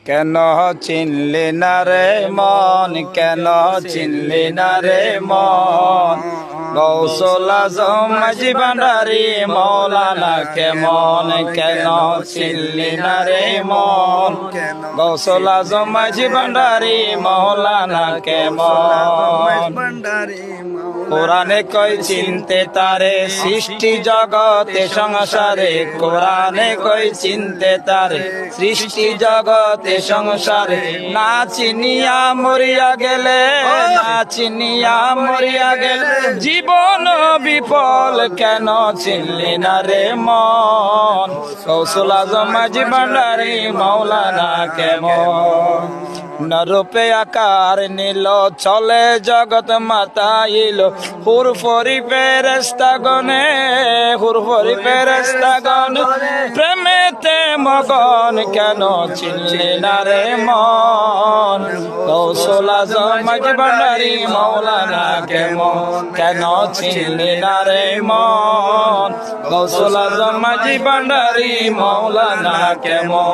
কেন চিনলি না রে মন, কেন চিনলি না রে মন, গৌসুল আজম মাঝি ভান্ডারী মৌলানা কেমন, কেন চিনলি না রে মন, গৌসুল আজম মাঝি ভান্ডারী মৌলানা কেমন। কোরআনে কই চিনতে তারে সৃষ্টি জগতে সংসারে, কোরআনে কই চিনতে তারে সৃষ্টি জগতে সংসারে, না চিনিয়া মরিয়া গেলে, না চিনিয়া মরিয়া গেলে জীবন বিফল, কেন চিনলি না রে মন, গৌসুল আজম মাঝি ভান্ডারী মৌলানা কেমন। নরূপে আকার নিল চলে জগৎ মাতাইল, হুরফরি ফেরেশতা গনে, হুরফরি ফেরেশতা গনে প্রেমেতে মগন, কেন চিনলি না রে মন, গৌসুল আজম মাঝি ভান্ডারী মৌলানা কেমন, কেন চিনলি না রে মন, গৌসুল আজম মাঝি ভান্ডারী মৌলানা কেমন।